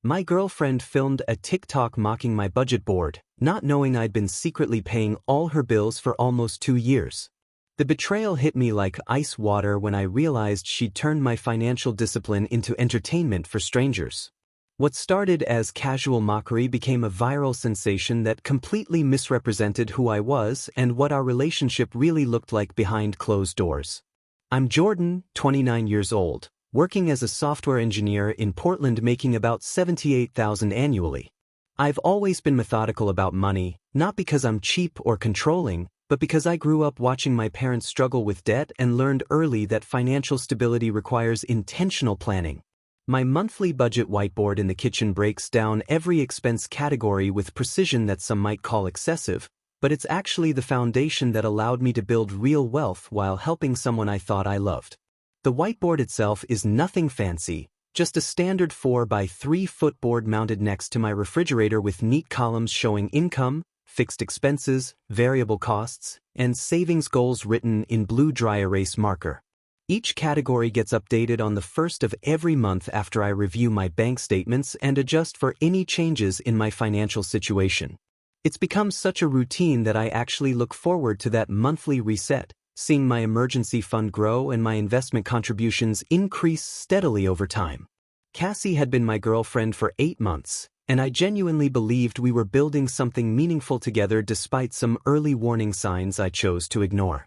My girlfriend filmed a TikTok mocking my budget board, not knowing I'd been secretly paying all her bills for almost 2 years. The betrayal hit me like ice water when I realized she'd turned my financial discipline into entertainment for strangers. What started as casual mockery became a viral sensation that completely misrepresented who I was and what our relationship really looked like behind closed doors. I'm Jordan, 29 years old, working as a software engineer in Portland, making about $78,000 annually. I've always been methodical about money, not because I'm cheap or controlling, but because I grew up watching my parents struggle with debt and learned early that financial stability requires intentional planning. My monthly budget whiteboard in the kitchen breaks down every expense category with precision that some might call excessive, but it's actually the foundation that allowed me to build real wealth while helping someone I thought I loved. The whiteboard itself is nothing fancy, just a standard 4 by 3 foot board mounted next to my refrigerator with neat columns showing income, fixed expenses, variable costs, and savings goals written in blue dry erase marker. Each category gets updated on the first of every month after I review my bank statements and adjust for any changes in my financial situation. It's become such a routine that I actually look forward to that monthly reset, seeing my emergency fund grow and my investment contributions increase steadily over time. Cassie had been my girlfriend for 8 months, and I genuinely believed we were building something meaningful together despite some early warning signs I chose to ignore.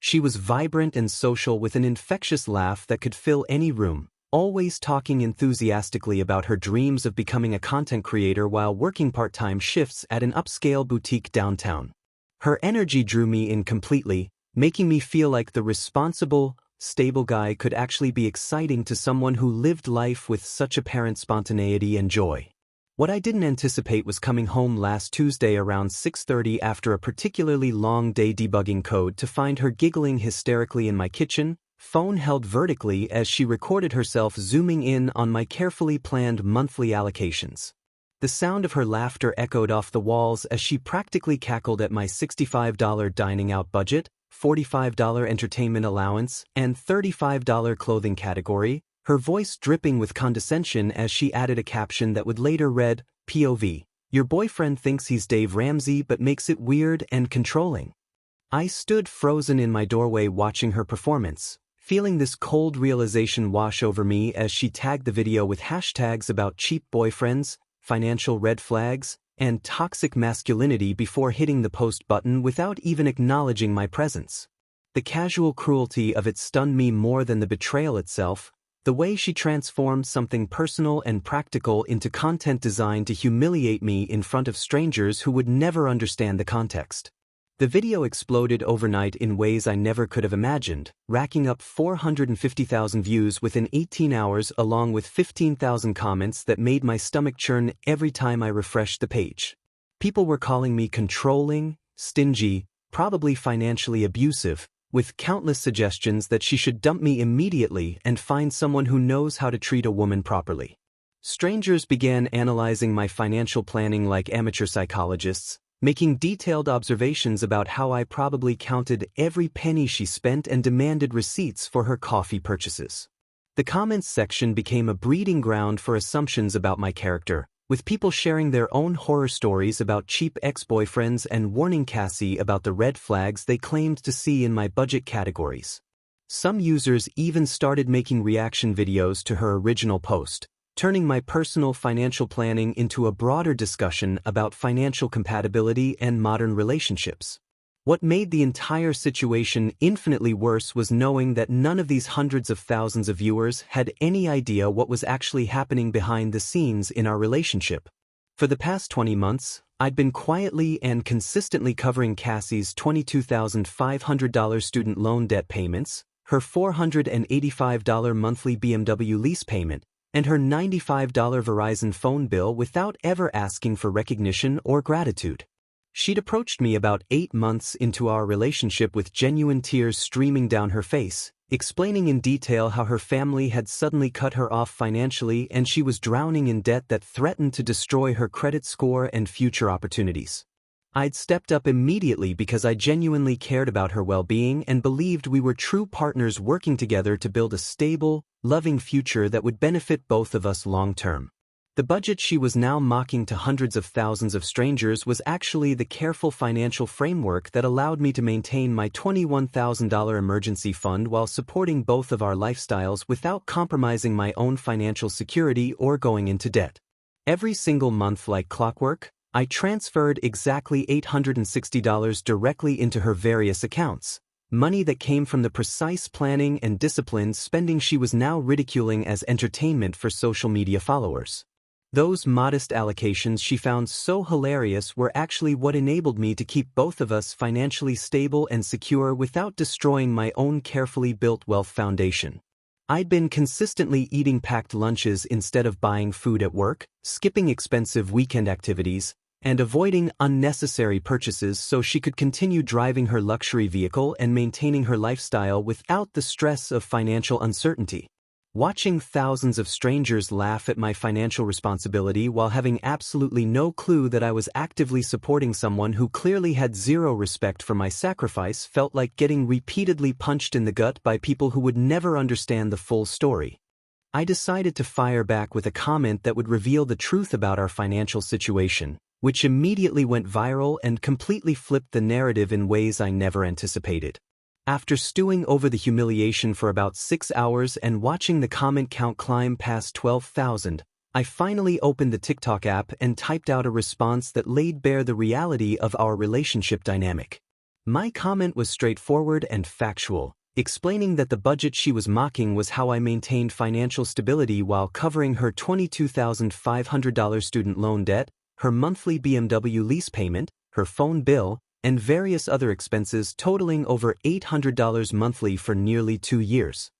She was vibrant and social with an infectious laugh that could fill any room, always talking enthusiastically about her dreams of becoming a content creator while working part-time shifts at an upscale boutique downtown. Her energy drew me in completely, making me feel like the responsible, stable guy could actually be exciting to someone who lived life with such apparent spontaneity and joy. What I didn't anticipate was coming home last Tuesday around 6:30 after a particularly long day debugging code to find her giggling hysterically in my kitchen, phone held vertically as she recorded herself zooming in on my carefully planned monthly allocations. The sound of her laughter echoed off the walls as she practically cackled at my $65 dining out budget, $45 entertainment allowance, and $35 clothing category, her voice dripping with condescension as she added a caption that would later read, POV, your boyfriend thinks he's Dave Ramsey but makes it weird and controlling. I stood frozen in my doorway watching her performance, feeling this cold realization wash over me as she tagged the video with hashtags about cheap boyfriends, financial red flags, and toxic masculinity before hitting the post button without even acknowledging my presence. The casual cruelty of it stunned me more than the betrayal itself. The way she transformed something personal and practical into content designed to humiliate me in front of strangers who would never understand the context. The video exploded overnight in ways I never could have imagined, racking up 450,000 views within 18 hours along with 15,000 comments that made my stomach churn every time I refreshed the page. People were calling me controlling, stingy, probably financially abusive, with countless suggestions that she should dump me immediately and find someone who knows how to treat a woman properly. Strangers began analyzing my financial planning like amateur psychologists, making detailed observations about how I probably counted every penny she spent and demanded receipts for her coffee purchases. The comments section became a breeding ground for assumptions about my character, with people sharing their own horror stories about cheap ex-boyfriends and warning Cassie about the red flags they claimed to see in my budget categories. Some users even started making reaction videos to her original post, turning my personal financial planning into a broader discussion about financial compatibility and modern relationships. What made the entire situation infinitely worse was knowing that none of these hundreds of thousands of viewers had any idea what was actually happening behind the scenes in our relationship. For the past 20 months, I'd been quietly and consistently covering Cassie's $22,500 student loan debt payments, her $485 monthly BMW lease payment, and her $95 Verizon phone bill without ever asking for recognition or gratitude. She'd approached me about 8 months into our relationship with genuine tears streaming down her face, explaining in detail how her family had suddenly cut her off financially and she was drowning in debt that threatened to destroy her credit score and future opportunities. I'd stepped up immediately because I genuinely cared about her well-being and believed we were true partners working together to build a stable, loving future that would benefit both of us long-term. The budget she was now mocking to hundreds of thousands of strangers was actually the careful financial framework that allowed me to maintain my $21,000 emergency fund while supporting both of our lifestyles without compromising my own financial security or going into debt. Every single month, like clockwork, I transferred exactly $860 directly into her various accounts, money that came from the precise planning and disciplined spending she was now ridiculing as entertainment for social media followers. Those modest allocations she found so hilarious were actually what enabled me to keep both of us financially stable and secure without destroying my own carefully built wealth foundation. I'd been consistently eating packed lunches instead of buying food at work, skipping expensive weekend activities, and avoiding unnecessary purchases so she could continue driving her luxury vehicle and maintaining her lifestyle without the stress of financial uncertainty. Watching thousands of strangers laugh at my financial responsibility while having absolutely no clue that I was actively supporting someone who clearly had zero respect for my sacrifice felt like getting repeatedly punched in the gut by people who would never understand the full story. I decided to fire back with a comment that would reveal the truth about our financial situation, which immediately went viral and completely flipped the narrative in ways I never anticipated. After stewing over the humiliation for about 6 hours and watching the comment count climb past 12,000, I finally opened the TikTok app and typed out a response that laid bare the reality of our relationship dynamic. My comment was straightforward and factual, explaining that the budget she was mocking was how I maintained financial stability while covering her $22,500 student loan debt, her monthly BMW lease payment, her phone bill, and various other expenses totaling over $800 monthly for nearly 2 years.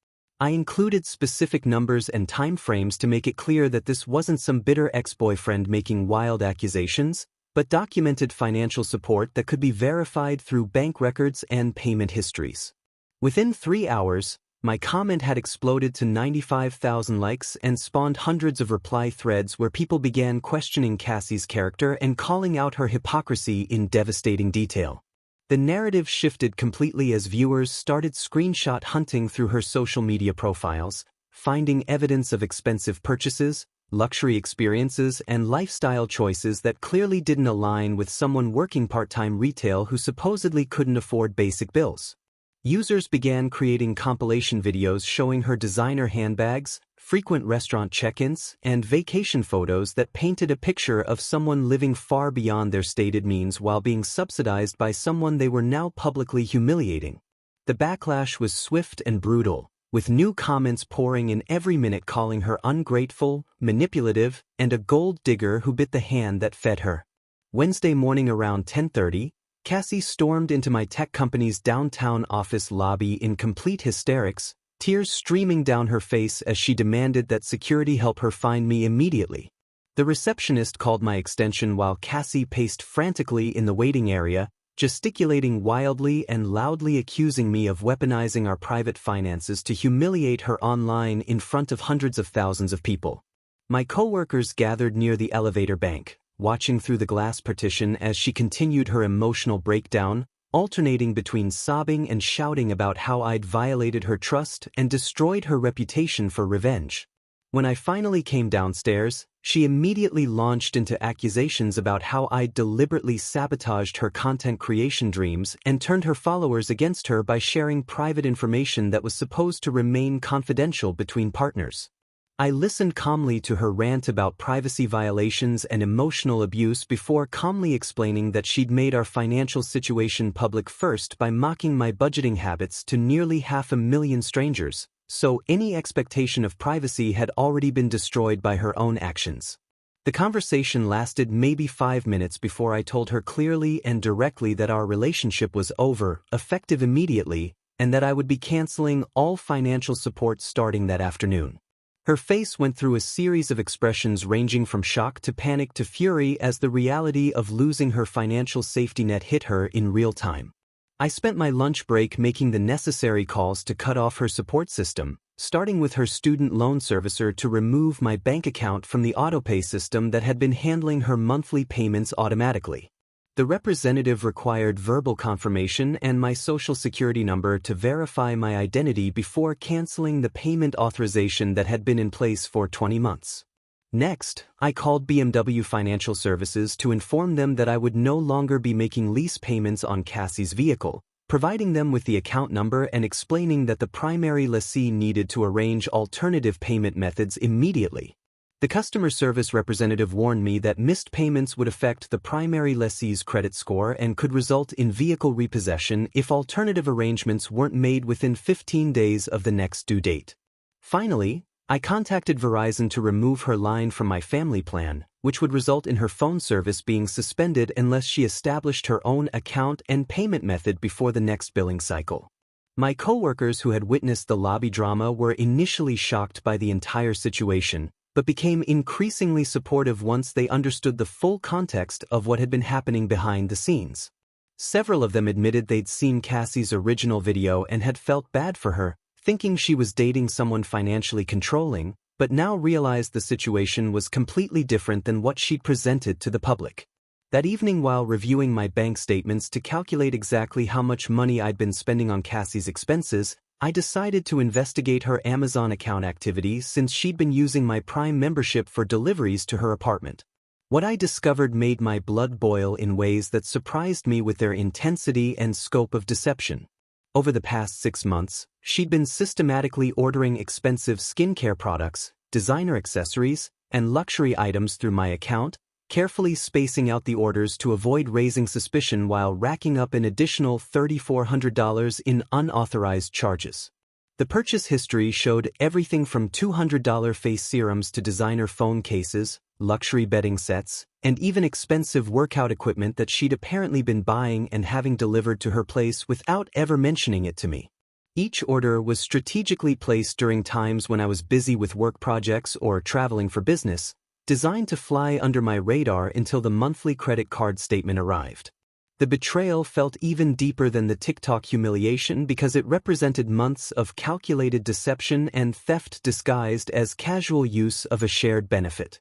I included specific numbers and time frames to make it clear that this wasn't some bitter ex-boyfriend making wild accusations, but documented financial support that could be verified through bank records and payment histories. Within 3 hours, my comment had exploded to 95,000 likes and spawned hundreds of reply threads where people began questioning Cassie's character and calling out her hypocrisy in devastating detail. The narrative shifted completely as viewers started screenshot hunting through her social media profiles, finding evidence of expensive purchases, luxury experiences, and lifestyle choices that clearly didn't align with someone working part-time retail who supposedly couldn't afford basic bills. Users began creating compilation videos showing her designer handbags, frequent restaurant check-ins, and vacation photos that painted a picture of someone living far beyond their stated means while being subsidized by someone they were now publicly humiliating. The backlash was swift and brutal, with new comments pouring in every minute calling her ungrateful, manipulative, and a gold digger who bit the hand that fed her. Wednesday morning around 10:30, Cassie stormed into my tech company's downtown office lobby in complete hysterics, tears streaming down her face as she demanded that security help her find me immediately. The receptionist called my extension while Cassie paced frantically in the waiting area, gesticulating wildly and loudly accusing me of weaponizing our private finances to humiliate her online in front of hundreds of thousands of people. My coworkers gathered near the elevator bank, watching through the glass partition as she continued her emotional breakdown, alternating between sobbing and shouting about how I'd violated her trust and destroyed her reputation for revenge. When I finally came downstairs, she immediately launched into accusations about how I'd deliberately sabotaged her content creation dreams and turned her followers against her by sharing private information that was supposed to remain confidential between partners. I listened calmly to her rant about privacy violations and emotional abuse before calmly explaining that she'd made our financial situation public first by mocking my budgeting habits to nearly 500,000 strangers, so any expectation of privacy had already been destroyed by her own actions. The conversation lasted maybe 5 minutes before I told her clearly and directly that our relationship was over, effective immediately, and that I would be canceling all financial support starting that afternoon. Her face went through a series of expressions ranging from shock to panic to fury as the reality of losing her financial safety net hit her in real time. I spent my lunch break making the necessary calls to cut off her support system, starting with her student loan servicer to remove my bank account from the autopay system that had been handling her monthly payments automatically. The representative required verbal confirmation and my social security number to verify my identity before canceling the payment authorization that had been in place for 20 months. Next, I called BMW Financial Services to inform them that I would no longer be making lease payments on Cassie's vehicle, providing them with the account number and explaining that the primary lessee needed to arrange alternative payment methods immediately. The customer service representative warned me that missed payments would affect the primary lessee's credit score and could result in vehicle repossession if alternative arrangements weren't made within 15 days of the next due date. Finally, I contacted Verizon to remove her line from my family plan, which would result in her phone service being suspended unless she established her own account and payment method before the next billing cycle. My coworkers who had witnessed the lobby drama were initially shocked by the entire situation, but became increasingly supportive once they understood the full context of what had been happening behind the scenes. Several of them admitted they'd seen Cassie's original video and had felt bad for her, thinking she was dating someone financially controlling, but now realized the situation was completely different than what she'd presented to the public. That evening, while reviewing my bank statements to calculate exactly how much money I'd been spending on Cassie's expenses, I decided to investigate her Amazon account activity since she'd been using my Prime membership for deliveries to her apartment. What I discovered made my blood boil in ways that surprised me with their intensity and scope of deception. Over the past 6 months, she'd been systematically ordering expensive skincare products, designer accessories, and luxury items through my account, carefully spacing out the orders to avoid raising suspicion while racking up an additional $3,400 in unauthorized charges. The purchase history showed everything from $200 face serums to designer phone cases, luxury bedding sets, and even expensive workout equipment that she'd apparently been buying and having delivered to her place without ever mentioning it to me. Each order was strategically placed during times when I was busy with work projects or traveling for business, designed to fly under my radar until the monthly credit card statement arrived. The betrayal felt even deeper than the TikTok humiliation because it represented months of calculated deception and theft disguised as casual use of a shared benefit.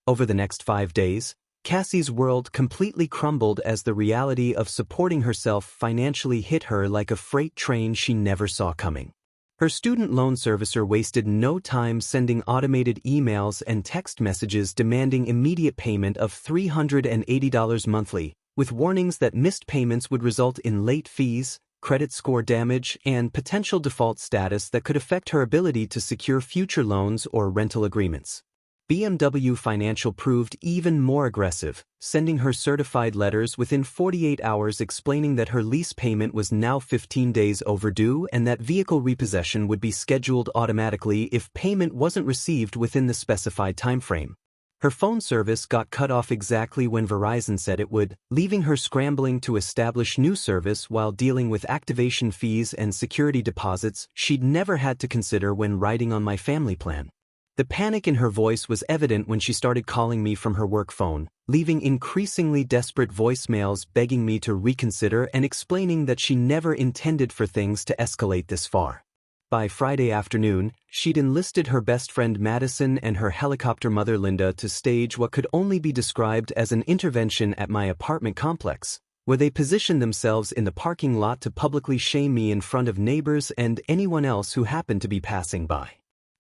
Over the next 5 days, Cassie's world completely crumbled as the reality of supporting herself financially hit her like a freight train she never saw coming. Her student loan servicer wasted no time sending automated emails and text messages demanding immediate payment of $380 monthly, with warnings that missed payments would result in late fees, credit score damage, and potential default status that could affect her ability to secure future loans or rental agreements. BMW Financial proved even more aggressive, sending her certified letters within 48 hours explaining that her lease payment was now 15 days overdue and that vehicle repossession would be scheduled automatically if payment wasn't received within the specified timeframe. Her phone service got cut off exactly when Verizon said it would, leaving her scrambling to establish new service while dealing with activation fees and security deposits she'd never had to consider when riding on my family plan. The panic in her voice was evident when she started calling me from her work phone, leaving increasingly desperate voicemails begging me to reconsider and explaining that she never intended for things to escalate this far. By Friday afternoon, she'd enlisted her best friend Madison and her helicopter mother Linda to stage what could only be described as an intervention at my apartment complex, where they positioned themselves in the parking lot to publicly shame me in front of neighbors and anyone else who happened to be passing by.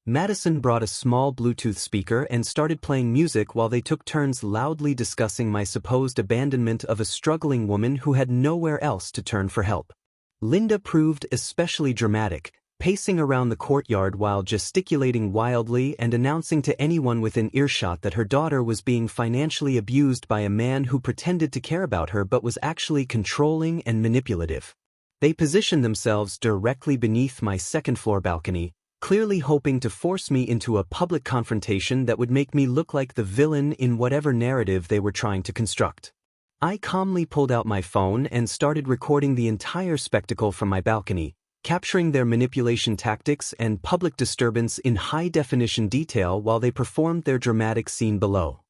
Madison brought a small Bluetooth speaker and started playing music while they took turns loudly discussing my supposed abandonment of a struggling woman who had nowhere else to turn for help. Linda proved especially dramatic, pacing around the courtyard while gesticulating wildly and announcing to anyone within earshot that her daughter was being financially abused by a man who pretended to care about her but was actually controlling and manipulative. They positioned themselves directly beneath my second-floor balcony, clearly hoping to force me into a public confrontation that would make me look like the villain in whatever narrative they were trying to construct. I calmly pulled out my phone and started recording the entire spectacle from my balcony, capturing their manipulation tactics and public disturbance in high-definition detail while they performed their dramatic scene below.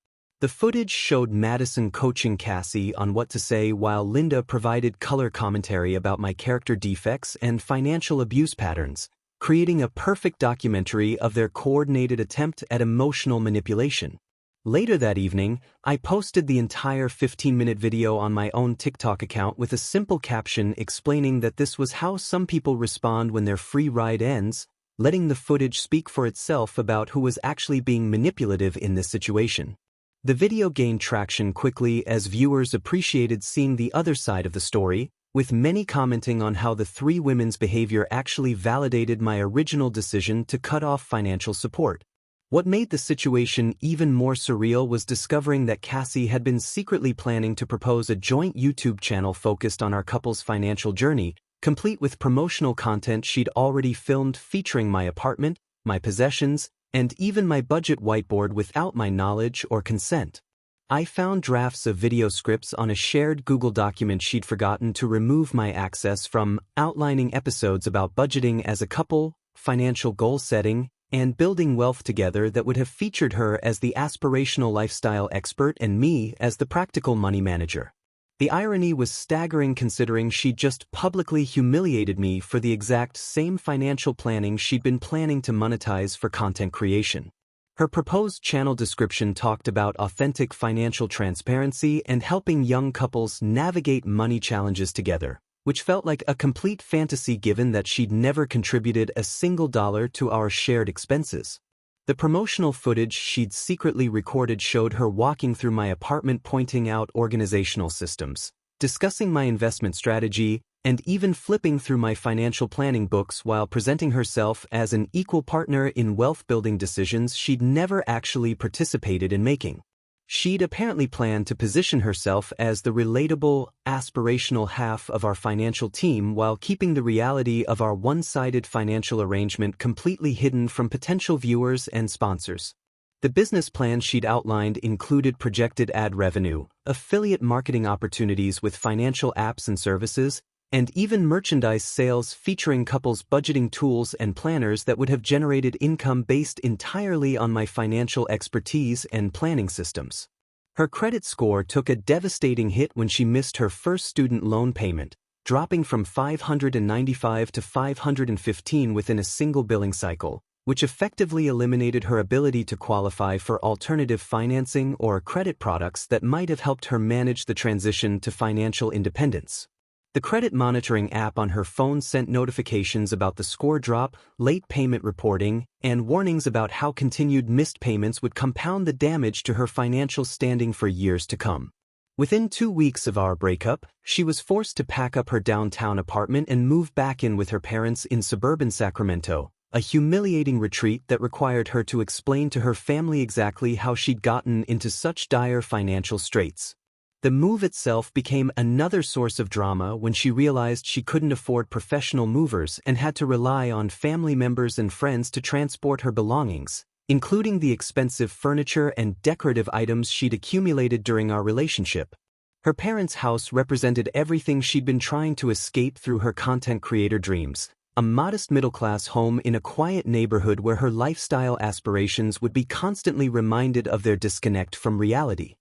The footage showed Madison coaching Cassie on what to say while Linda provided color commentary about my character defects and financial abuse patterns, creating a perfect documentary of their coordinated attempt at emotional manipulation. Later that evening, I posted the entire 15-minute video on my own TikTok account with a simple caption explaining that this was how some people respond when their free ride ends, letting the footage speak for itself about who was actually being manipulative in this situation. The video gained traction quickly as viewers appreciated seeing the other side of the story, with many commenting on how the three women's behavior actually validated my original decision to cut off financial support. What made the situation even more surreal was discovering that Cassie had been secretly planning to propose a joint YouTube channel focused on our couple's financial journey, complete with promotional content she'd already filmed featuring my apartment, my possessions, and even my budget whiteboard without my knowledge or consent. I found drafts of video scripts on a shared Google document she'd forgotten to remove my access from, outlining episodes about budgeting as a couple, financial goal setting, and building wealth together that would have featured her as the aspirational lifestyle expert and me as the practical money manager. The irony was staggering considering she'd just publicly humiliated me for the exact same financial planning she'd been planning to monetize for content creation. Her proposed channel description talked about authentic financial transparency and helping young couples navigate money challenges together, which felt like a complete fantasy given that she'd never contributed a single dollar to our shared expenses. The promotional footage she'd secretly recorded showed her walking through my apartment, pointing out organizational systems, discussing my investment strategy, and even flipping through my financial planning books while presenting herself as an equal partner in wealth-building decisions she'd never actually participated in making. She'd apparently planned to position herself as the relatable, aspirational half of our financial team while keeping the reality of our one-sided financial arrangement completely hidden from potential viewers and sponsors. The business plan she'd outlined included projected ad revenue, affiliate marketing opportunities with financial apps and services, and even merchandise sales featuring couples' budgeting tools and planners that would have generated income based entirely on my financial expertise and planning systems. Her credit score took a devastating hit when she missed her first student loan payment, dropping from 595 to 515 within a single billing cycle, which effectively eliminated her ability to qualify for alternative financing or credit products that might have helped her manage the transition to financial independence. The credit monitoring app on her phone sent notifications about the score drop, late payment reporting, and warnings about how continued missed payments would compound the damage to her financial standing for years to come. Within 2 weeks of our breakup, she was forced to pack up her downtown apartment and move back in with her parents in suburban Sacramento, a humiliating retreat that required her to explain to her family exactly how she'd gotten into such dire financial straits. The move itself became another source of drama when she realized she couldn't afford professional movers and had to rely on family members and friends to transport her belongings, including the expensive furniture and decorative items she'd accumulated during our relationship. Her parents' house represented everything she'd been trying to escape through her content creator dreams, a modest middle-class home in a quiet neighborhood where her lifestyle aspirations would be constantly reminded of their disconnect from reality.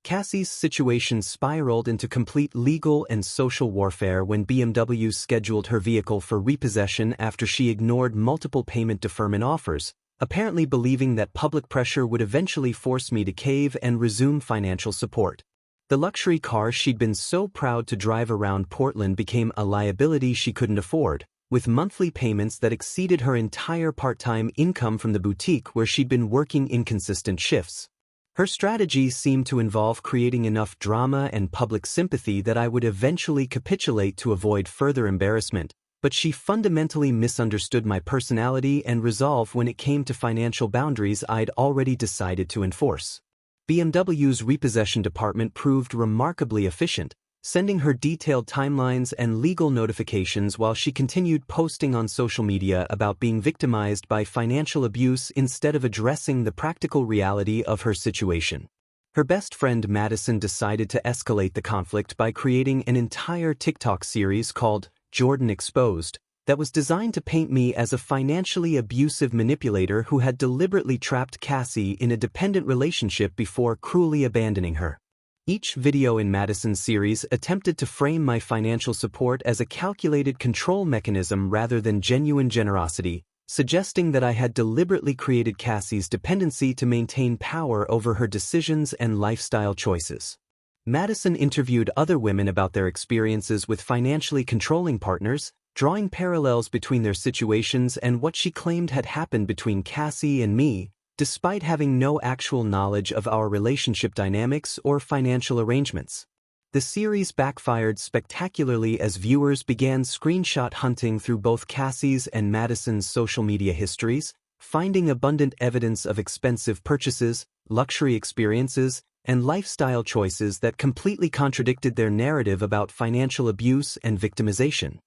Cassie's situation spiraled into complete legal and social warfare when BMW scheduled her vehicle for repossession after she ignored multiple payment deferment offers, apparently believing that public pressure would eventually force me to cave and resume financial support. The luxury car she'd been so proud to drive around Portland became a liability she couldn't afford, with monthly payments that exceeded her entire part-time income from the boutique where she'd been working inconsistent shifts. Her strategy seemed to involve creating enough drama and public sympathy that I would eventually capitulate to avoid further embarrassment, but she fundamentally misunderstood my personality and resolve when it came to financial boundaries I'd already decided to enforce. BMW's repossession department proved remarkably efficient, sending her detailed timelines and legal notifications while she continued posting on social media about being victimized by financial abuse instead of addressing the practical reality of her situation. Her best friend Madison decided to escalate the conflict by creating an entire TikTok series called Jordan Exposed that was designed to paint me as a financially abusive manipulator who had deliberately trapped Cassie in a dependent relationship before cruelly abandoning her. Each video in Madison's series attempted to frame my financial support as a calculated control mechanism rather than genuine generosity, suggesting that I had deliberately created Cassie's dependency to maintain power over her decisions and lifestyle choices. Madison interviewed other women about their experiences with financially controlling partners, drawing parallels between their situations and what she claimed had happened between Cassie and me, despite having no actual knowledge of our relationship dynamics or financial arrangements. The series backfired spectacularly as viewers began screenshot hunting through both Cassie's and Madison's social media histories, finding abundant evidence of expensive purchases, luxury experiences, and lifestyle choices that completely contradicted their narrative about financial abuse and victimization.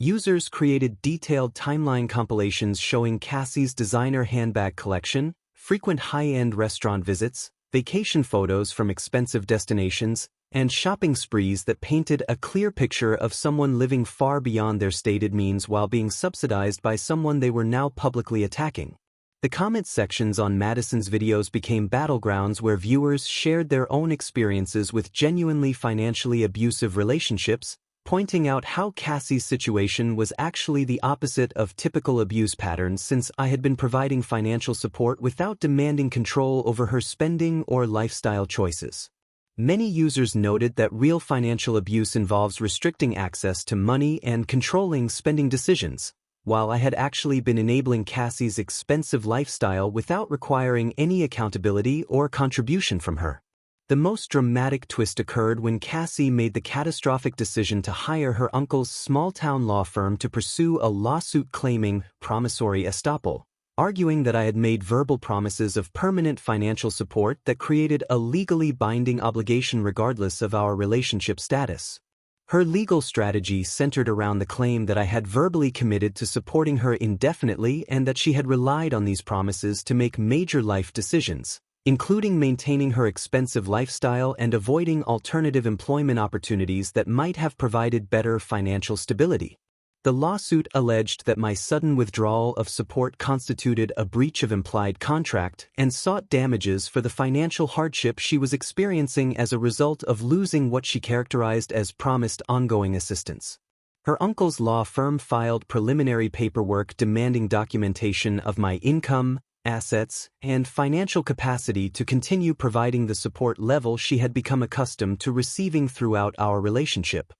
Users created detailed timeline compilations showing Cassie's designer handbag collection, frequent high-end restaurant visits, vacation photos from expensive destinations, and shopping sprees that painted a clear picture of someone living far beyond their stated means while being subsidized by someone they were now publicly attacking. The comment sections on Madison's videos became battlegrounds where viewers shared their own experiences with genuinely financially abusive relationships, pointing out how Cassie's situation was actually the opposite of typical abuse patterns since I had been providing financial support without demanding control over her spending or lifestyle choices. Many users noted that real financial abuse involves restricting access to money and controlling spending decisions, while I had actually been enabling Cassie's expensive lifestyle without requiring any accountability or contribution from her. The most dramatic twist occurred when Cassie made the catastrophic decision to hire her uncle's small-town law firm to pursue a lawsuit claiming promissory estoppel, arguing that I had made verbal promises of permanent financial support that created a legally binding obligation regardless of our relationship status. Her legal strategy centered around the claim that I had verbally committed to supporting her indefinitely and that she had relied on these promises to make major life decisions, including maintaining her expensive lifestyle and avoiding alternative employment opportunities that might have provided better financial stability. The lawsuit alleged that my sudden withdrawal of support constituted a breach of implied contract and sought damages for the financial hardship she was experiencing as a result of losing what she characterized as promised ongoing assistance. Her uncle's law firm filed preliminary paperwork demanding documentation of my income, assets, and financial capacity to continue providing the support level she had become accustomed to receiving throughout our relationship.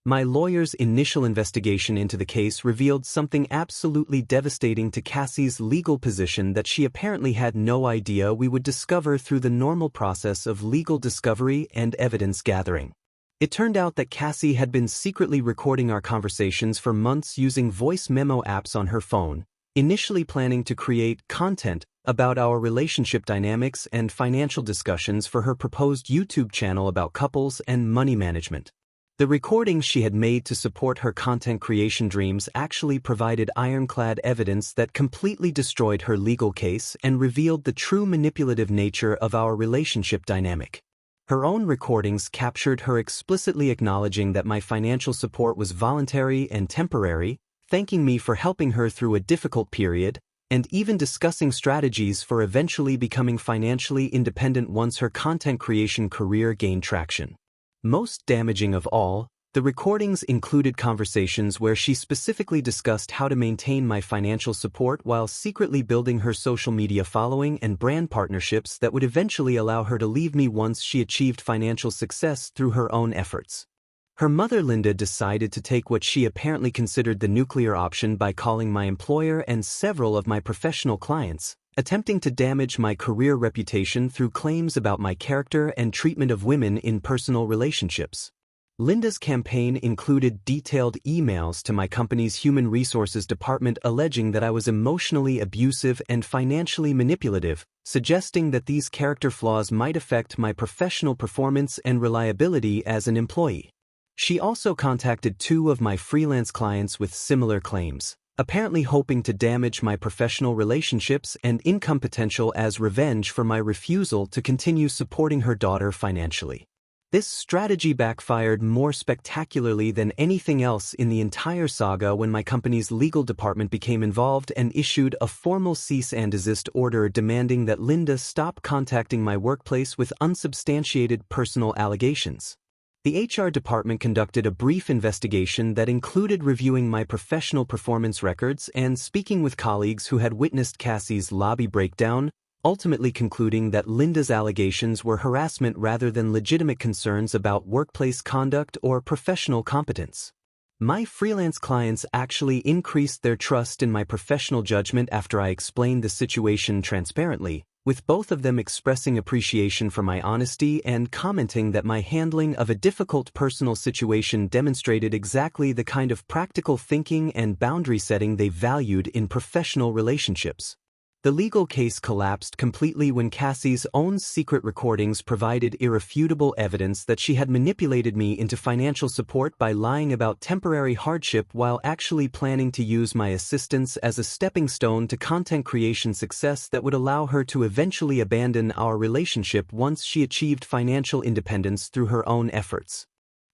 My lawyer's initial investigation into the case revealed something absolutely devastating to Cassie's legal position that she apparently had no idea we would discover through the normal process of legal discovery and evidence gathering. It turned out that Cassie had been secretly recording our conversations for months using voice memo apps on her phone, initially planning to create content about our relationship dynamics and financial discussions for her proposed YouTube channel about couples and money management. The recordings she had made to support her content creation dreams actually provided ironclad evidence that completely destroyed her legal case and revealed the true manipulative nature of our relationship dynamic. Her own recordings captured her explicitly acknowledging that my financial support was voluntary and temporary, thanking me for helping her through a difficult period, and even discussing strategies for eventually becoming financially independent once her content creation career gained traction. Most damaging of all, the recordings included conversations where she specifically discussed how to maintain my financial support while secretly building her social media following and brand partnerships that would eventually allow her to leave me once she achieved financial success through her own efforts. Her mother Linda decided to take what she apparently considered the nuclear option by calling my employer and several of my professional clients, attempting to damage my career reputation through claims about my character and treatment of women in personal relationships. Linda's campaign included detailed emails to my company's human resources department alleging that I was emotionally abusive and financially manipulative, suggesting that these character flaws might affect my professional performance and reliability as an employee. She also contacted 2 of my freelance clients with similar claims, apparently hoping to damage my professional relationships and income potential as revenge for my refusal to continue supporting her daughter financially. This strategy backfired more spectacularly than anything else in the entire saga when my company's legal department became involved and issued a formal cease and desist order demanding that Linda stop contacting my workplace with unsubstantiated personal allegations. The HR department conducted a brief investigation that included reviewing my professional performance records and speaking with colleagues who had witnessed Cassie's lobby breakdown, ultimately concluding that Linda's allegations were harassment rather than legitimate concerns about workplace conduct or professional competence. My freelance clients actually increased their trust in my professional judgment after I explained the situation transparently, with both of them expressing appreciation for my honesty and commenting that my handling of a difficult personal situation demonstrated exactly the kind of practical thinking and boundary setting they valued in professional relationships. The legal case collapsed completely when Cassie's own secret recordings provided irrefutable evidence that she had manipulated me into financial support by lying about temporary hardship while actually planning to use my assistance as a stepping stone to content creation success that would allow her to eventually abandon our relationship once she achieved financial independence through her own efforts.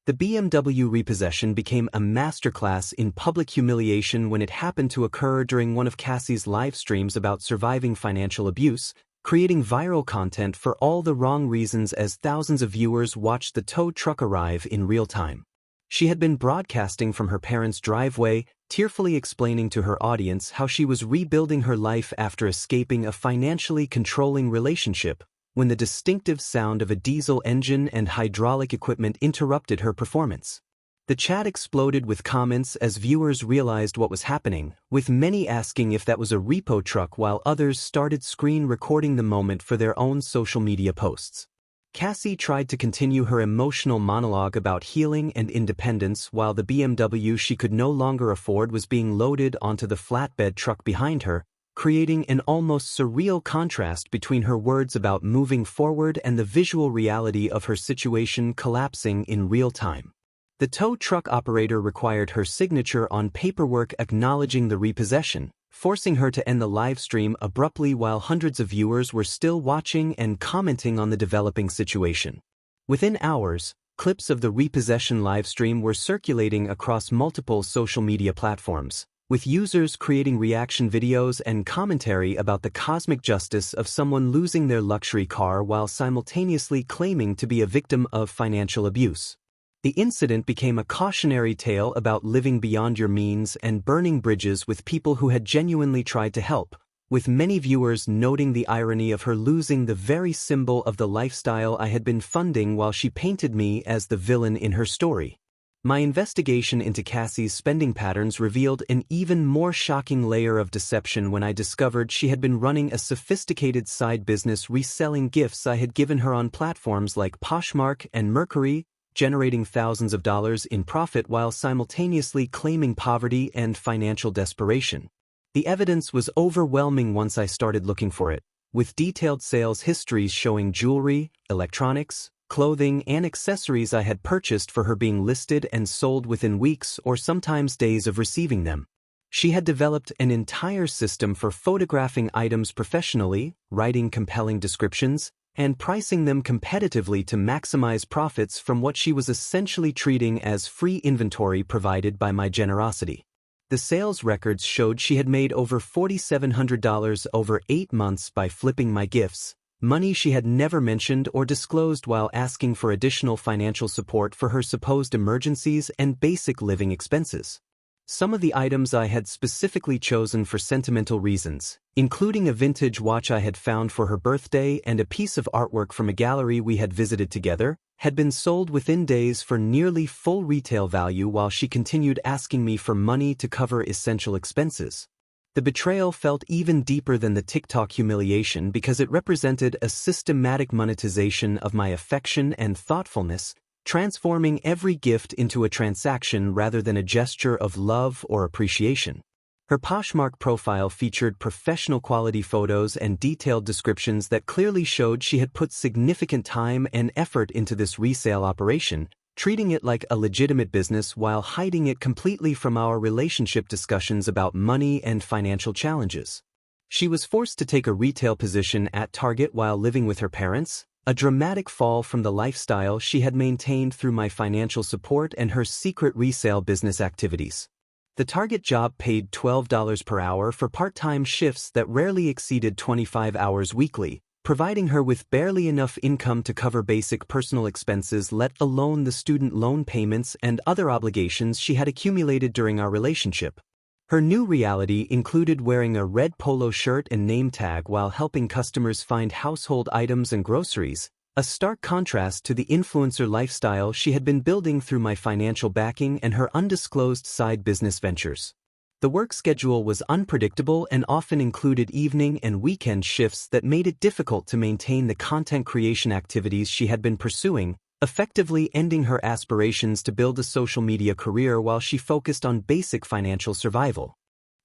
The BMW repossession became a masterclass in public humiliation when it happened to occur during one of Cassie's live streams about surviving financial abuse, creating viral content for all the wrong reasons as thousands of viewers watched the tow truck arrive in real time. She had been broadcasting from her parents' driveway, tearfully explaining to her audience how she was rebuilding her life after escaping a financially controlling relationship, when the distinctive sound of a diesel engine and hydraulic equipment interrupted her performance. The chat exploded with comments as viewers realized what was happening, with many asking if that was a repo truck while others started screen recording the moment for their own social media posts. Cassie tried to continue her emotional monologue about healing and independence while the BMW she could no longer afford was being loaded onto the flatbed truck behind her, creating an almost surreal contrast between her words about moving forward and the visual reality of her situation collapsing in real time. The tow truck operator required her signature on paperwork acknowledging the repossession, forcing her to end the live stream abruptly while hundreds of viewers were still watching and commenting on the developing situation. Within hours, clips of the repossession livestream were circulating across multiple social media platforms, with users creating reaction videos and commentary about the cosmic justice of someone losing their luxury car while simultaneously claiming to be a victim of financial abuse. The incident became a cautionary tale about living beyond your means and burning bridges with people who had genuinely tried to help, with many viewers noting the irony of her losing the very symbol of the lifestyle I had been funding while she painted me as the villain in her story. My investigation into Cassie's spending patterns revealed an even more shocking layer of deception when I discovered she had been running a sophisticated side business reselling gifts I had given her on platforms like Poshmark and Mercury, generating thousands of dollars in profit while simultaneously claiming poverty and financial desperation. The evidence was overwhelming once I started looking for it, with detailed sales histories showing jewelry, electronics, clothing, and accessories I had purchased for her being listed and sold within weeks or sometimes days of receiving them. She had developed an entire system for photographing items professionally, writing compelling descriptions, and pricing them competitively to maximize profits from what she was essentially treating as free inventory provided by my generosity. The sales records showed she had made over $4,700 over 8 months by flipping my gifts, money she had never mentioned or disclosed while asking for additional financial support for her supposed emergencies and basic living expenses. Some of the items I had specifically chosen for sentimental reasons, including a vintage watch I had found for her birthday and a piece of artwork from a gallery we had visited together, had been sold within days for nearly full retail value while she continued asking me for money to cover essential expenses. The betrayal felt even deeper than the TikTok humiliation because it represented a systematic monetization of my affection and thoughtfulness, transforming every gift into a transaction rather than a gesture of love or appreciation. Her Poshmark profile featured professional quality photos and detailed descriptions that clearly showed she had put significant time and effort into this resale operation, treating it like a legitimate business while hiding it completely from our relationship discussions about money and financial challenges. She was forced to take a retail position at Target while living with her parents, a dramatic fall from the lifestyle she had maintained through my financial support and her secret resale business activities. The Target job paid $12 per hour for part-time shifts that rarely exceeded 25 hours weekly, providing her with barely enough income to cover basic personal expenses, let alone the student loan payments and other obligations she had accumulated during our relationship. Her new reality included wearing a red polo shirt and name tag while helping customers find household items and groceries, a stark contrast to the influencer lifestyle she had been building through my financial backing and her undisclosed side business ventures. The work schedule was unpredictable and often included evening and weekend shifts that made it difficult to maintain the content creation activities she had been pursuing, effectively ending her aspirations to build a social media career while she focused on basic financial survival.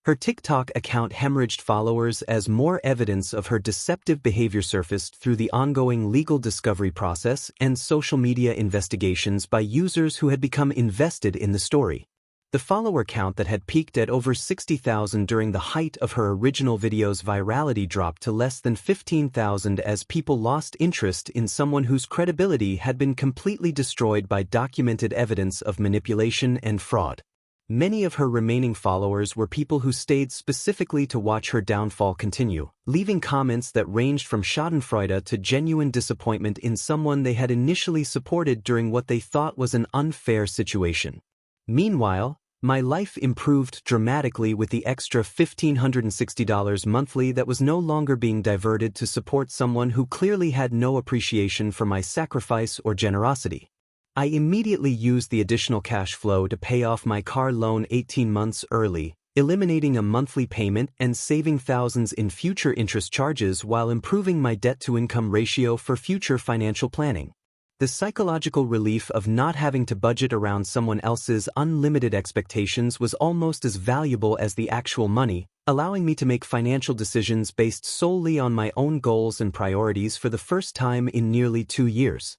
Her TikTok account hemorrhaged followers as more evidence of her deceptive behavior surfaced through the ongoing legal discovery process and social media investigations by users who had become invested in the story. The follower count that had peaked at over 60,000 during the height of her original video's virality dropped to less than 15,000 as people lost interest in someone whose credibility had been completely destroyed by documented evidence of manipulation and fraud. Many of her remaining followers were people who stayed specifically to watch her downfall continue, leaving comments that ranged from schadenfreude to genuine disappointment in someone they had initially supported during what they thought was an unfair situation. Meanwhile, my life improved dramatically with the extra $1,560 monthly that was no longer being diverted to support someone who clearly had no appreciation for my sacrifice or generosity. I immediately used the additional cash flow to pay off my car loan 18 months early, eliminating a monthly payment and saving thousands in future interest charges while improving my debt-to-income ratio for future financial planning. The psychological relief of not having to budget around someone else's unlimited expectations was almost as valuable as the actual money, allowing me to make financial decisions based solely on my own goals and priorities for the first time in nearly 2 years.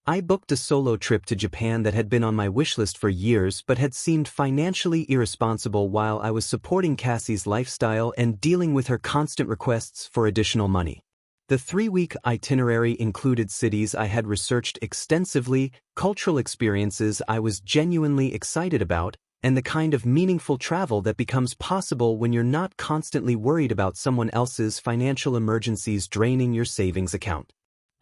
I booked a solo trip to Japan that had been on my wishlist for years but had seemed financially irresponsible while I was supporting Cassie's lifestyle and dealing with her constant requests for additional money. The 3-week itinerary included cities I had researched extensively, cultural experiences I was genuinely excited about, and the kind of meaningful travel that becomes possible when you're not constantly worried about someone else's financial emergencies draining your savings account.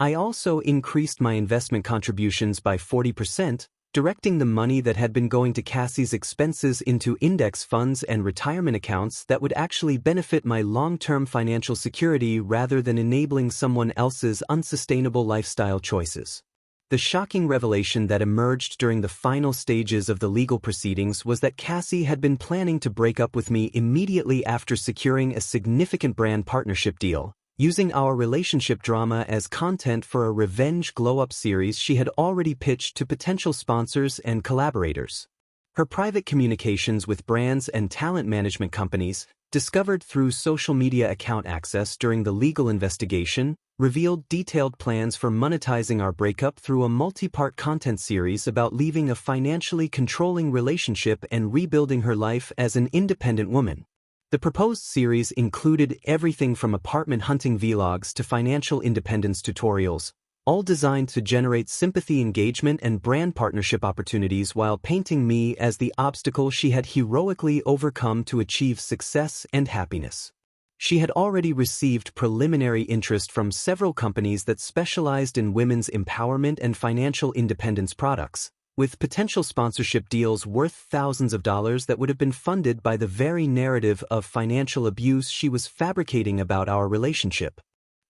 I also increased my investment contributions by 40%, directing the money that had been going to Cassie's expenses into index funds and retirement accounts that would actually benefit my long-term financial security rather than enabling someone else's unsustainable lifestyle choices. The shocking revelation that emerged during the final stages of the legal proceedings was that Cassie had been planning to break up with me immediately after securing a significant brand partnership deal, using our relationship drama as content for a revenge glow-up series she had already pitched to potential sponsors and collaborators. Her private communications with brands and talent management companies, discovered through social media account access during the legal investigation, revealed detailed plans for monetizing our breakup through a multi-part content series about leaving a financially controlling relationship and rebuilding her life as an independent woman. The proposed series included everything from apartment hunting vlogs to financial independence tutorials, all designed to generate sympathy engagement and brand partnership opportunities while painting me as the obstacle she had heroically overcome to achieve success and happiness. She had already received preliminary interest from several companies that specialized in women's empowerment and financial independence products, with potential sponsorship deals worth thousands of dollars that would have been funded by the very narrative of financial abuse she was fabricating about our relationship.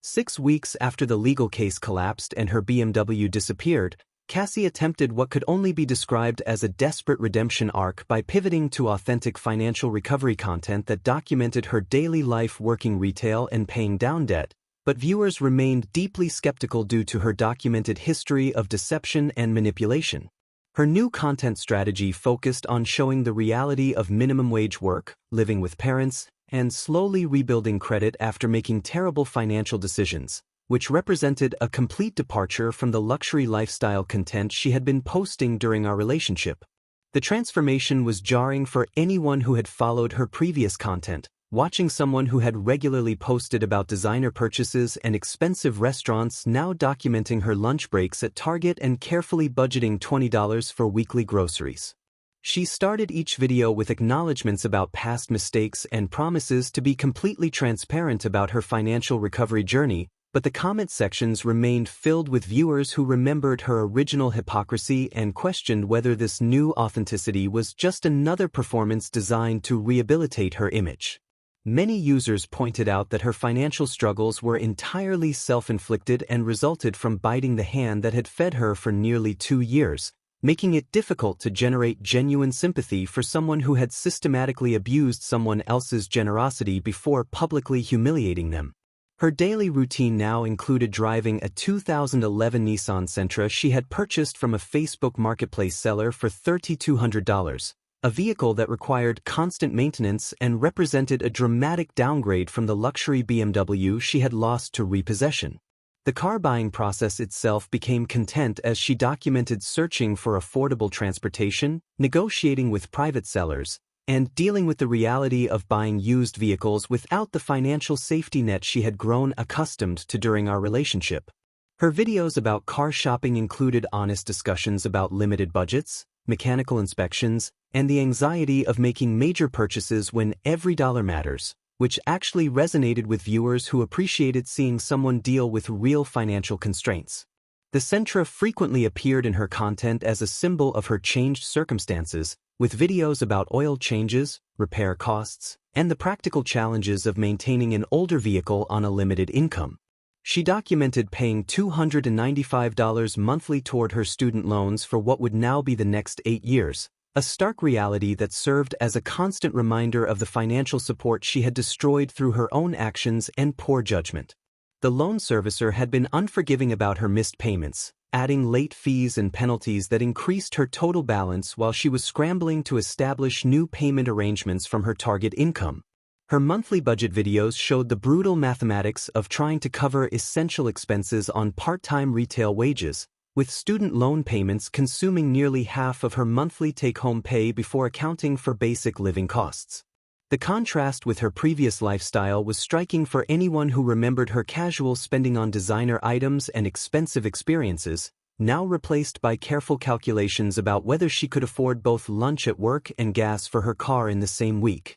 6 weeks after the legal case collapsed and her BMW disappeared, Cassie attempted what could only be described as a desperate redemption arc by pivoting to authentic financial recovery content that documented her daily life working retail and paying down debt, but viewers remained deeply skeptical due to her documented history of deception and manipulation. Her new content strategy focused on showing the reality of minimum wage work, living with parents, and slowly rebuilding credit after making terrible financial decisions, which represented a complete departure from the luxury lifestyle content she had been posting during our relationship. The transformation was jarring for anyone who had followed her previous content. Watching someone who had regularly posted about designer purchases and expensive restaurants now documenting her lunch breaks at Target and carefully budgeting $20 for weekly groceries. She started each video with acknowledgments about past mistakes and promises to be completely transparent about her financial recovery journey, but the comment sections remained filled with viewers who remembered her original hypocrisy and questioned whether this new authenticity was just another performance designed to rehabilitate her image. Many users pointed out that her financial struggles were entirely self-inflicted and resulted from biting the hand that had fed her for nearly 2 years, making it difficult to generate genuine sympathy for someone who had systematically abused someone else's generosity before publicly humiliating them. Her daily routine now included driving a 2011 Nissan Sentra she had purchased from a Facebook marketplace seller for $3,200, a vehicle that required constant maintenance and represented a dramatic downgrade from the luxury BMW she had lost to repossession. The car buying process itself became content as she documented searching for affordable transportation, negotiating with private sellers, and dealing with the reality of buying used vehicles without the financial safety net she had grown accustomed to during our relationship. Her videos about car shopping included honest discussions about limited budgets, mechanical inspections, and the anxiety of making major purchases when every dollar matters, which actually resonated with viewers who appreciated seeing someone deal with real financial constraints. The Sentra frequently appeared in her content as a symbol of her changed circumstances, with videos about oil changes, repair costs, and the practical challenges of maintaining an older vehicle on a limited income. She documented paying $295 monthly toward her student loans for what would now be the next 8 years, a stark reality that served as a constant reminder of the financial support she had destroyed through her own actions and poor judgment. The loan servicer had been unforgiving about her missed payments, adding late fees and penalties that increased her total balance while she was scrambling to establish new payment arrangements from her target income. Her monthly budget videos showed the brutal mathematics of trying to cover essential expenses on part-time retail wages, with student loan payments consuming nearly half of her monthly take-home pay before accounting for basic living costs. The contrast with her previous lifestyle was striking for anyone who remembered her casual spending on designer items and expensive experiences, now replaced by careful calculations about whether she could afford both lunch at work and gas for her car in the same week.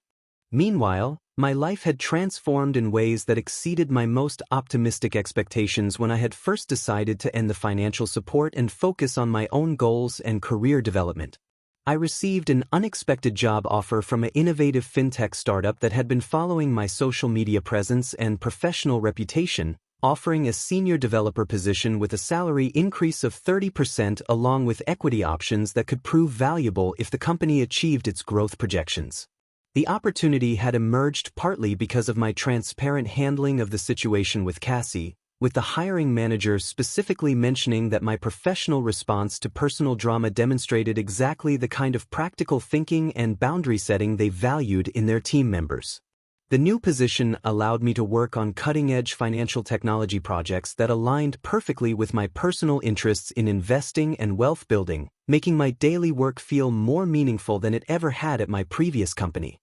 Meanwhile, my life had transformed in ways that exceeded my most optimistic expectations when I had first decided to end the financial support and focus on my own goals and career development. I received an unexpected job offer from an innovative fintech startup that had been following my social media presence and professional reputation, offering a senior developer position with a salary increase of 30% along with equity options that could prove valuable if the company achieved its growth projections. The opportunity had emerged partly because of my transparent handling of the situation with Cassie, with the hiring manager specifically mentioning that my professional response to personal drama demonstrated exactly the kind of practical thinking and boundary setting they valued in their team members. The new position allowed me to work on cutting-edge financial technology projects that aligned perfectly with my personal interests in investing and wealth building, making my daily work feel more meaningful than it ever had at my previous company.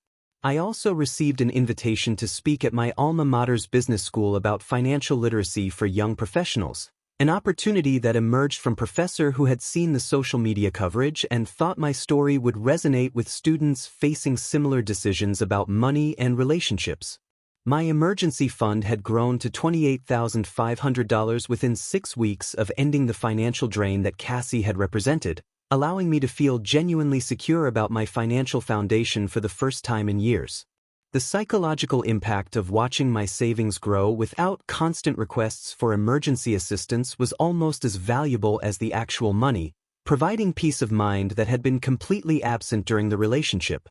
I also received an invitation to speak at my alma mater's business school about financial literacy for young professionals, an opportunity that emerged from a professor who had seen the social media coverage and thought my story would resonate with students facing similar decisions about money and relationships. My emergency fund had grown to $28,500 within 6 weeks of ending the financial drain that Cassie had represented, allowing me to feel genuinely secure about my financial foundation for the first time in years. The psychological impact of watching my savings grow without constant requests for emergency assistance was almost as valuable as the actual money, providing peace of mind that had been completely absent during the relationship.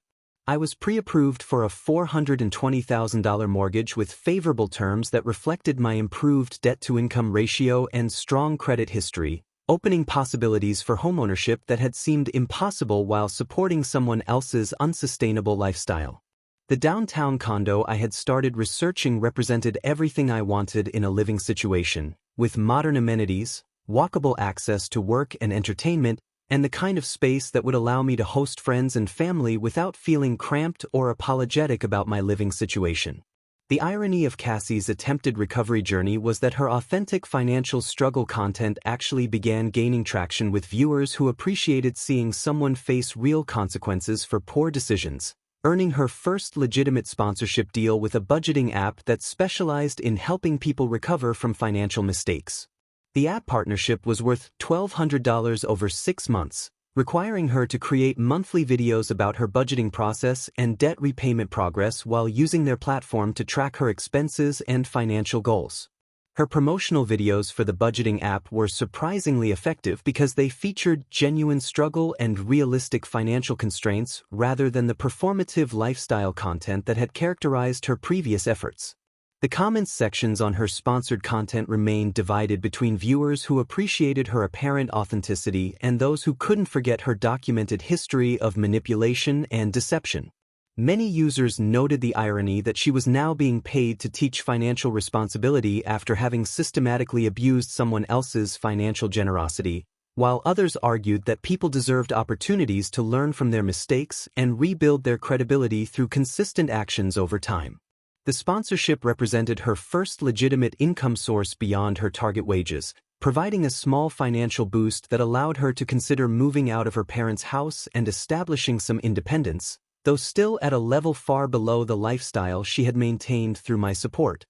I was pre-approved for a $420,000 mortgage with favorable terms that reflected my improved debt-to-income ratio and strong credit history, opening possibilities for homeownership that had seemed impossible while supporting someone else's unsustainable lifestyle. The downtown condo I had started researching represented everything I wanted in a living situation, with modern amenities, walkable access to work and entertainment, and the kind of space that would allow me to host friends and family without feeling cramped or apologetic about my living situation. The irony of Cassie's attempted recovery journey was that her authentic financial struggle content actually began gaining traction with viewers who appreciated seeing someone face real consequences for poor decisions, earning her first legitimate sponsorship deal with a budgeting app that specialized in helping people recover from financial mistakes. The app partnership was worth $1,200 over 6 months, requiring her to create monthly videos about her budgeting process and debt repayment progress while using their platform to track her expenses and financial goals. Her promotional videos for the budgeting app were surprisingly effective because they featured genuine struggle and realistic financial constraints rather than the performative lifestyle content that had characterized her previous efforts. The comments sections on her sponsored content remained divided between viewers who appreciated her apparent authenticity and those who couldn't forget her documented history of manipulation and deception. Many users noted the irony that she was now being paid to teach financial responsibility after having systematically abused someone else's financial generosity, while others argued that people deserved opportunities to learn from their mistakes and rebuild their credibility through consistent actions over time. The sponsorship represented her first legitimate income source beyond her target wages, providing a small financial boost that allowed her to consider moving out of her parents' house and establishing some independence, though still at a level far below the lifestyle she had maintained through my support.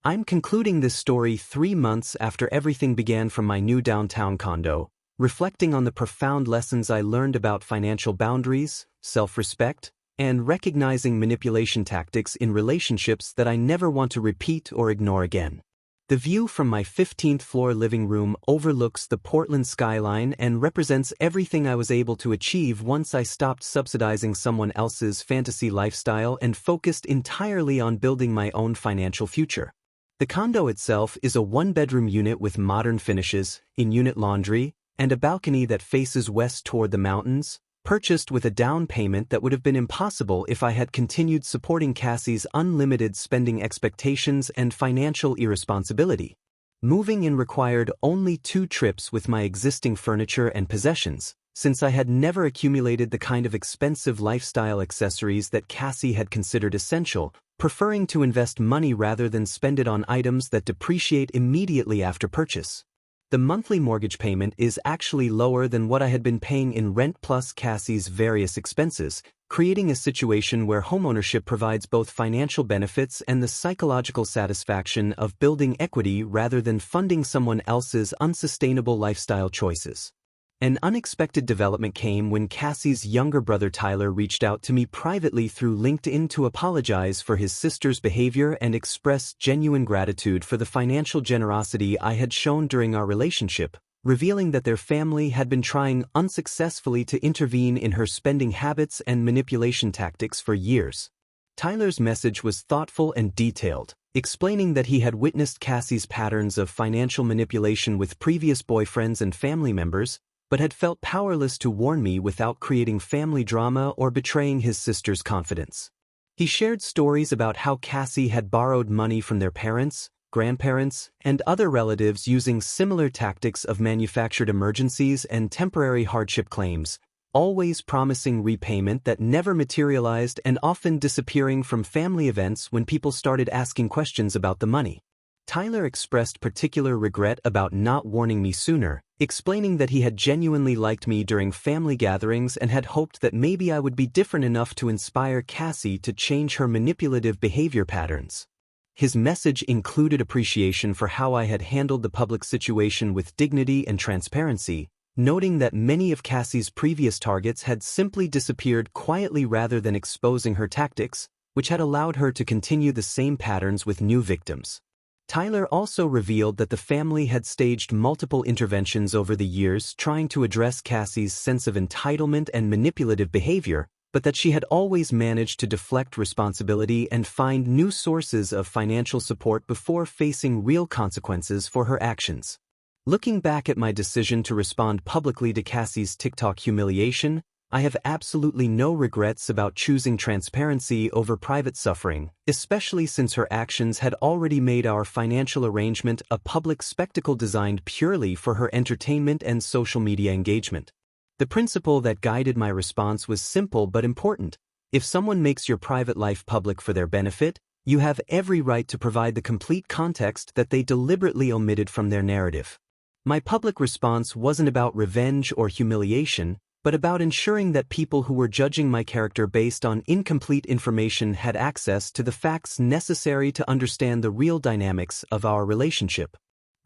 I'm concluding this story 3 months after everything began from my new downtown condo, reflecting on the profound lessons I learned about financial boundaries, self-respect, and recognizing manipulation tactics in relationships that I never want to repeat or ignore again. The view from my 15th floor living room overlooks the Portland skyline and represents everything I was able to achieve once I stopped subsidizing someone else's fantasy lifestyle and focused entirely on building my own financial future. The condo itself is a 1-bedroom unit with modern finishes, in-unit laundry, and a balcony that faces west toward the mountains, purchased with a down payment that would have been impossible if I had continued supporting Cassie's unlimited spending expectations and financial irresponsibility. Moving in required only 2 trips with my existing furniture and possessions, since I had never accumulated the kind of expensive lifestyle accessories that Cassie had considered essential, preferring to invest money rather than spend it on items that depreciate immediately after purchase. The monthly mortgage payment is actually lower than what I had been paying in rent plus Cassie's various expenses, creating a situation where homeownership provides both financial benefits and the psychological satisfaction of building equity rather than funding someone else's unsustainable lifestyle choices. An unexpected development came when Cassie's younger brother Tyler reached out to me privately through LinkedIn to apologize for his sister's behavior and express genuine gratitude for the financial generosity I had shown during our relationship, revealing that their family had been trying unsuccessfully to intervene in her spending habits and manipulation tactics for years. Tyler's message was thoughtful and detailed, explaining that he had witnessed Cassie's patterns of financial manipulation with previous boyfriends and family members, but had felt powerless to warn me without creating family drama or betraying his sister's confidence. He shared stories about how Cassie had borrowed money from their parents, grandparents, and other relatives using similar tactics of manufactured emergencies and temporary hardship claims, always promising repayment that never materialized and often disappearing from family events when people started asking questions about the money. Tyler expressed particular regret about not warning me sooner, explaining that he had genuinely liked me during family gatherings and had hoped that maybe I would be different enough to inspire Cassie to change her manipulative behavior patterns. His message included appreciation for how I had handled the public situation with dignity and transparency, noting that many of Cassie's previous targets had simply disappeared quietly rather than exposing her tactics, which had allowed her to continue the same patterns with new victims. Tyler also revealed that the family had staged multiple interventions over the years trying to address Cassie's sense of entitlement and manipulative behavior, but that she had always managed to deflect responsibility and find new sources of financial support before facing real consequences for her actions. Looking back at my decision to respond publicly to Cassie's TikTok humiliation, I have absolutely no regrets about choosing transparency over private suffering, especially since her actions had already made our financial arrangement a public spectacle designed purely for her entertainment and social media engagement. The principle that guided my response was simple but important. If someone makes your private life public for their benefit, you have every right to provide the complete context that they deliberately omitted from their narrative. My public response wasn't about revenge or humiliation, but about ensuring that people who were judging my character based on incomplete information had access to the facts necessary to understand the real dynamics of our relationship.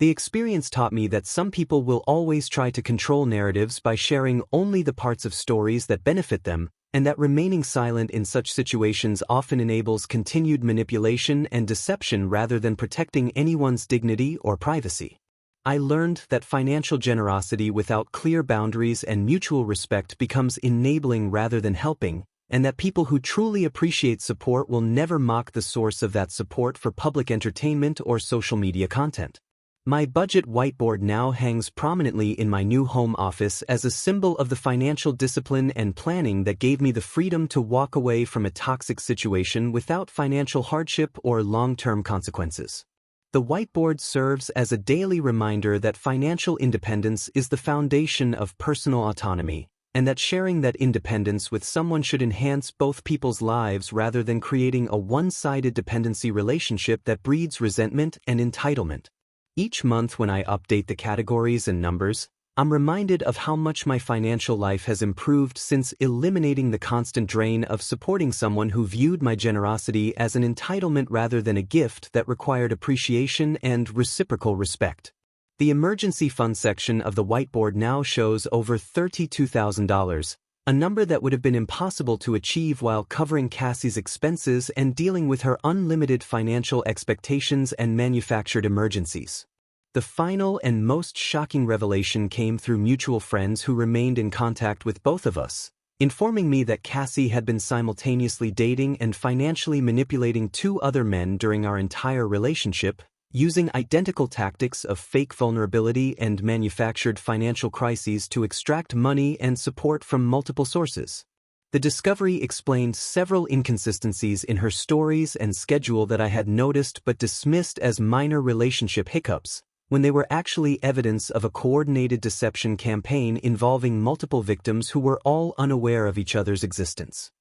The experience taught me that some people will always try to control narratives by sharing only the parts of stories that benefit them, and that remaining silent in such situations often enables continued manipulation and deception rather than protecting anyone's dignity or privacy. I learned that financial generosity without clear boundaries and mutual respect becomes enabling rather than helping, and that people who truly appreciate support will never mock the source of that support for public entertainment or social media content. My budget whiteboard now hangs prominently in my new home office as a symbol of the financial discipline and planning that gave me the freedom to walk away from a toxic situation without financial hardship or long-term consequences. The whiteboard serves as a daily reminder that financial independence is the foundation of personal autonomy, and that sharing that independence with someone should enhance both people's lives rather than creating a one-sided dependency relationship that breeds resentment and entitlement. Each month when I update the categories and numbers, I'm reminded of how much my financial life has improved since eliminating the constant drain of supporting someone who viewed my generosity as an entitlement rather than a gift that required appreciation and reciprocal respect. The emergency fund section of the whiteboard now shows over $32,000, a number that would have been impossible to achieve while covering Cassie's expenses and dealing with her unlimited financial expectations and manufactured emergencies. The final and most shocking revelation came through mutual friends who remained in contact with both of us, informing me that Cassie had been simultaneously dating and financially manipulating two other men during our entire relationship, using identical tactics of fake vulnerability and manufactured financial crises to extract money and support from multiple sources. The discovery explained several inconsistencies in her stories and schedule that I had noticed but dismissed as minor relationship hiccups, when they were actually evidence of a coordinated deception campaign involving multiple victims who were all unaware of each other's existence.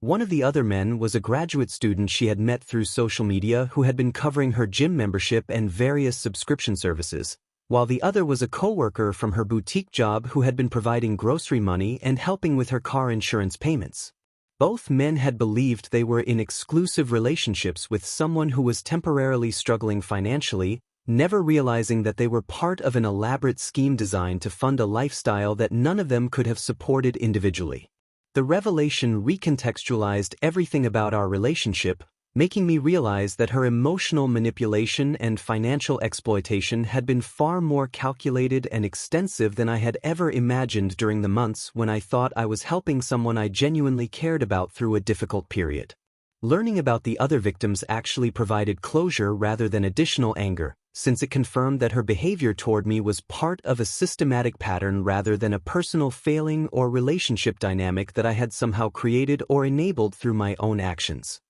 One of the other men was a graduate student she had met through social media who had been covering her gym membership and various subscription services, while the other was a coworker from her boutique job who had been providing grocery money and helping with her car insurance payments. Both men had believed they were in exclusive relationships with someone who was temporarily struggling financially, never realizing that they were part of an elaborate scheme designed to fund a lifestyle that none of them could have supported individually. The revelation recontextualized everything about our relationship, making me realize that her emotional manipulation and financial exploitation had been far more calculated and extensive than I had ever imagined during the months when I thought I was helping someone I genuinely cared about through a difficult period. Learning about the other victims actually provided closure rather than additional anger, since it confirmed that her behavior toward me was part of a systematic pattern rather than a personal failing or relationship dynamic that I had somehow created or enabled through my own actions.